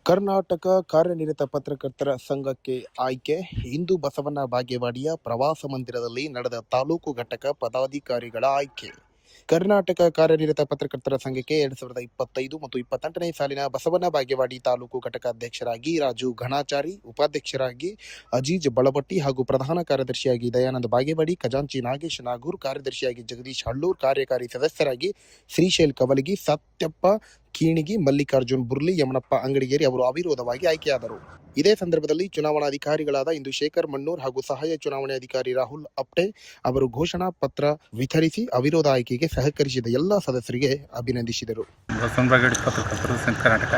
ಕರ್ನಾಟಕ ಕಾರ್ಯನಿರತ ಪತ್ರಕರ್ತರ ಸಂಘಕ್ಕೆ ಆಯ್ಕೆ. ಇಂದು ಬಸವನ ಬಾಗೇವಾಡಿಯ ಪ್ರವಾಸ ಮಂದಿರದಲ್ಲಿ ನಡೆದ ತಾಲೂಕು ಘಟಕ ಪದಾಧಿಕಾರಿಗಳ ಆಯ್ಕೆ. ಕರ್ನಾಟಕ ಕಾರ್ಯನಿರತ ಪತ್ರಕರ್ತರ ಸಂಘಕ್ಕೆ 2025 ಮತ್ತು 28ನೇ ಸಾಲಿನ ಬಸವನ ಬಾಗೇವಾಡಿ ತಾಲೂಕು ಘಟಕ ಅಧ್ಯಕ್ಷರಾಗಿ ರಾಜು ಘಣಾಚಾರಿ, ಉಪಾಧ್ಯಕ್ಷರಾಗಿ ಅಜೀಜ್ ಬಳಬಟ್ಟಿ ಹಾಗೂ ಪ್ರಧಾನ ಕಾರ್ಯದರ್ಶಿಯಾಗಿ ದಯಾನಂದ ಬಾಗೇವಾಡಿ, ಖಜಾಂಚಿ ನಾಗೇಶ್ ನಾಗೂರ್, ಕಾರ್ಯದರ್ಶಿಯಾಗಿ ಜಗದೀಶ್ ಹಳ್ಳೂರ್, ಕಾರ್ಯಕಾರಿ ಸದಸ್ಯರಾಗಿ ಶ್ರೀಶೈಲ್ ಕವಲಗಿ, ಸತ್ಯಪ್ಪ ಕೀಣಿಗಿ, ಮಲ್ಲಿಕಾರ್ಜುನ್ ಬುರ್ಲಿ, ಯಮನಪ್ಪ ಅಂಗಡಿಗೇರಿ ಅವರು ಅವಿರೋಧವಾಗಿ ಆಯ್ಕೆಯಾದರು. ಇದೇ ಸಂದರ್ಭದಲ್ಲಿ ಚುನಾವಣಾಧಿಕಾರಿಗಳಾದ ಇಂದುಶೇಖರ್ ಮಣ್ಣೂರ್ ಹಾಗೂ ಸಹಾಯ ಚುನಾವಣೆ ಅಧಿಕಾರಿ ರಾಹುಲ್ ಅಪ್ಟೆ ಅವರು ಘೋಷಣಾ ಪತ್ರ ವಿತರಿಸಿ ಅವಿರೋಧ ಆಯ್ಕೆಗೆ ಸಹಕರಿಸಿದ ಎಲ್ಲ ಸದಸ್ಯರಿಗೆ ಅಭಿನಂದಿಸಿದರು. ಬಸವನ ಬಾಗೇವಾಡಿ ಪತ್ರಕರ್ತರ ಸಂಘ ಕರ್ನಾಟಕ.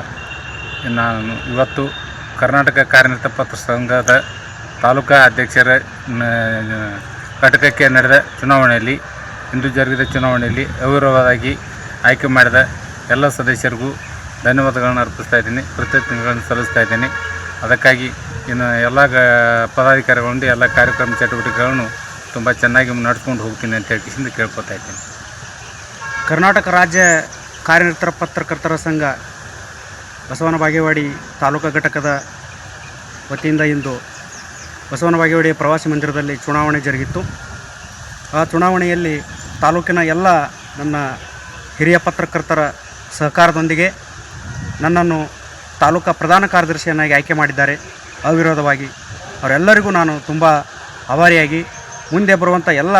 ನಾನು ಇವತ್ತು ಕರ್ನಾಟಕ ಕಾರ್ಯನಿರತ ಪತ್ರ ಸಂಘದ ತಾಲೂಕಾ ಅಧ್ಯಕ್ಷರ ಘಟಕಕ್ಕೆ ನಡೆದ ಚುನಾವಣೆಯಲ್ಲಿ ಇಂದು ಜರುಗಿದ ಚುನಾವಣೆಯಲ್ಲಿ ಅವಿರೋಧವಾಗಿ ಆಯ್ಕೆ ಮಾಡಿದ ಎಲ್ಲ ಸದಸ್ಯರಿಗೂ ಧನ್ಯವಾದಗಳನ್ನು ಅರ್ಪಿಸ್ತಾ ಇದ್ದೀನಿ, ಕೃತಜ್ಞತೆಗಳನ್ನು ಸಲ್ಲಿಸ್ತಾ ಇದ್ದೀನಿ. ಅದಕ್ಕಾಗಿ ಇನ್ನು ಎಲ್ಲ ಪದಾಧಿಕಾರಿಗಳಿಂದ ಎಲ್ಲ ಕಾರ್ಯಕ್ರಮ ಚಟುವಟಿಕೆಗಳನ್ನು ತುಂಬ ಚೆನ್ನಾಗಿ ನಡೆಸ್ಕೊಂಡು ಹೋಗ್ತೀನಿ ಅಂತ ಹೇಳಿ ಕೇಳ್ಕೊತಾ ಇದ್ದೀನಿ. ಕರ್ನಾಟಕ ರಾಜ್ಯ ಕಾರ್ಯನಿರತ ಪತ್ರಕರ್ತರ ಸಂಘ ಬಸವನ ಬಾಗೇವಾಡಿ ತಾಲೂಕಾ ಘಟಕದ ವತಿಯಿಂದ ಇಂದು ಬಸವನ ಬಾಗೇವಾಡಿಯ ಪ್ರವಾಸಿ ಮಂದಿರದಲ್ಲಿ ಚುನಾವಣೆ ಜರುಗಿತ್ತು. ಆ ಚುನಾವಣೆಯಲ್ಲಿ ತಾಲೂಕಿನ ಎಲ್ಲ ನನ್ನ ಹಿರಿಯ ಪತ್ರಕರ್ತರ ಸಹಕಾರದೊಂದಿಗೆ ನನ್ನನ್ನು ತಾಲೂಕಾ ಪ್ರಧಾನ ಕಾರ್ಯದರ್ಶಿಯನ್ನಾಗಿ ಆಯ್ಕೆ ಮಾಡಿದ್ದಾರೆ ಅವಿರೋಧವಾಗಿ. ಅವರೆಲ್ಲರಿಗೂ ನಾನು ತುಂಬ ಆಭಾರಿಯಾಗಿ ಮುಂದೆ ಬರುವಂಥ ಎಲ್ಲ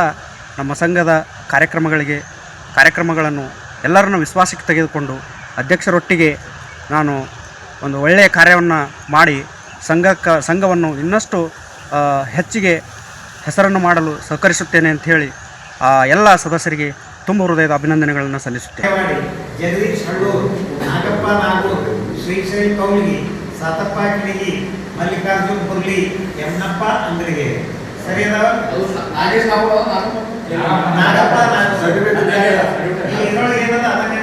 ನಮ್ಮ ಸಂಘದ ಕಾರ್ಯಕ್ರಮಗಳನ್ನು ಎಲ್ಲರನ್ನು ವಿಶ್ವಾಸಕ್ಕೆ ತೆಗೆದುಕೊಂಡು ಅಧ್ಯಕ್ಷರೊಟ್ಟಿಗೆ ನಾನು ಒಂದು ಒಳ್ಳೆಯ ಕಾರ್ಯವನ್ನು ಮಾಡಿ ಸಂಘವನ್ನು ಇನ್ನಷ್ಟು ಹೆಚ್ಚಿಗೆ ಹೆಸರನ್ನು ಮಾಡಲು ಸಹಕರಿಸುತ್ತೇನೆ ಅಂಥೇಳಿ ಎಲ್ಲ ಸದಸ್ಯರಿಗೆ ತುಂಬ ಹೃದಯದ ಅಭಿನಂದನೆಗಳನ್ನು ಸಲ್ಲಿಸುತ್ತೇನೆ. ಜಗದೀಶ್ ಹಳ್ಳೂರ್, ನಾಗಪ್ಪ ನಾಗೂರ್, ಶ್ರೀಶೈಲ್ ಕೌಲಿಗಿ, ಸತಪ್ಪ ಕಿಣಿಗಿ, ಮಲ್ಲಿಕಾರ್ಜುನ್ ಬುರ್ಲಿ, ಯಮನಪ್ಪ ಅಂಗಡಿಗೆ ಸರಿಯಾದ ನಾಗಪ್ಪ ಇದರೊಳಗೆ ಏನದ ಅದನ್ನೇ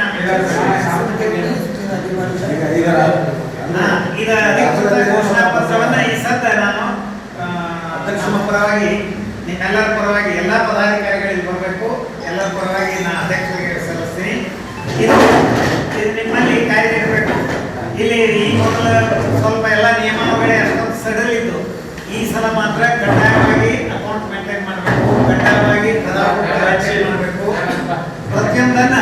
ಈಗ ಘೋಷಣಾ ಪತ್ರವನ್ನು ಈ ಸದ್ದ ನಾನು ನಮ್ಮ ಪರವಾಗಿ ನಿಮ್ಮೆಲ್ಲರ ಪರವಾಗಿ ಎಲ್ಲ ಪದಾಧಿಕಾರಿಗಳಿಗೆ ಬರಬೇಕು, ಎಲ್ಲರ ಪರವಾಗಿ ನಾನು ಅಧ್ಯಕ್ಷರಿಗೆ ಸಲ್ಲಿಸ್ತೀನಿ. ಇದು ನಿಮ್ಮಲ್ಲಿ ಕಾಯ್ದೆ ಇರಬೇಕು. ಇಲ್ಲಿ ಈ ಮೊದಲ ಸ್ವಲ್ಪ ಎಲ್ಲ ನಿಯಮಾವಳಿ ಅಷ್ಟೊಂದು ಸಡಲ್ ಇದ್ದು, ಈ ಸಲ ಮಾತ್ರ ಕಡ್ಡಾಯವಾಗಿ ಅಕೌಂಟ್ ಮೇಂಟೈನ್ ಮಾಡಬೇಕು, ಕಡ್ಡಾಯವಾಗಿ ಮಾಡಬೇಕು. ಪ್ರತಿಯೊಂದನ್ನ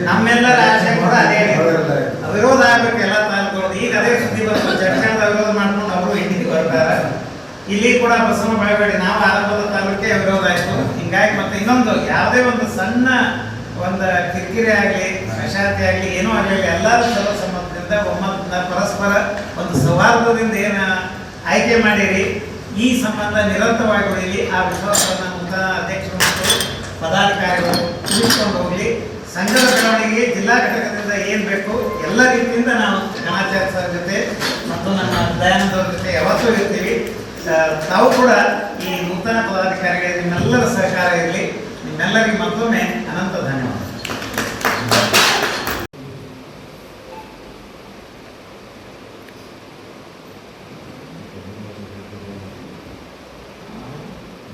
ನಮ್ಮೆಲ್ಲರ ಆಶೆ ಕೂಡ ಅದೇ ಅವಿರೋಧ ಆಗಬೇಕು ಎಲ್ಲ ತಾಲೂಕುಗಳು. ಈಗ ಅದೇ ಸುದ್ದಿ ಬರ್ತದೆ, ಚರ್ಚೆದ ಅವಿರೋಧ ಮಾಡ್ಕೊಂಡು ಅವರು ಹಿಂದಿಗೆ ಬರ್ತಾರೆ. ಇಲ್ಲಿ ಕೂಡ ಬಸವನ ಬಾಗೇವಾಡಿ ನಾವು ಆರಂಭದ ತಾಲೂಕೆ ವಿರೋಧ ಆಯಿತು. ಹಿಂಗಾಗಿ ಮತ್ತೆ ಇನ್ನೊಂದು ಯಾವುದೇ ಒಂದು ಸಣ್ಣ ಒಂದು ಕಿರಿಕಿರಿ ಆಗಲಿ, ಅಶಾಂತಿ ಆಗಲಿ, ಏನೂ ಆಗಲಿ, ಎಲ್ಲರೂ ಸರ್ವಸಮ್ಮತದಿಂದ ಒಮ್ಮತದಿಂದ ಪರಸ್ಪರ ಒಂದು ಸೌಹಾರ್ದದಿಂದ ಏನು ಆಯ್ಕೆ ಮಾಡಿರಿ, ಈ ಸಂಬಂಧ ನಿರಂತರವಾಗಿ ಉಳಿಯಲಿ. ಆ ವಿಶ್ವಾಸವನ್ನು ನೂತನ ಅಧ್ಯಕ್ಷರು ಮತ್ತು ಪದಾಧಿಕಾರಿಗಳು ತಿಳಿಸ್ಕೊಂಡು ಹೋಗಲಿ. ಸಂಘದ ಬೆಳವಣಿಗೆಗೆ ಜಿಲ್ಲಾ ಘಟಕದಿಂದ ಏನು ಬೇಕು ಎಲ್ಲ ರೀತಿಯಿಂದ ನಾವು ಘಣಾಚಾರ್ಯ ಸರ್ ಜೊತೆ ಮತ್ತು ನಮ್ಮ ದಯಾನಂದ ಅವ್ರ ಜೊತೆ ಯಾವತ್ತೂ ಇರ್ತೀವಿ. ತಾವು ಕೂಡ ಈ ನೂತನ ಪದಾಧಿಕಾರಿಗಳಿಗೆ ನಿಮ್ಮೆಲ್ಲರ ಸಹಕಾರ ಇರಲಿ. ನಿಮ್ಮೆಲ್ಲರಿಗೆ ಮತ್ತೊಮ್ಮೆ ಅನಂತ ಧನ್ಯವಾದ.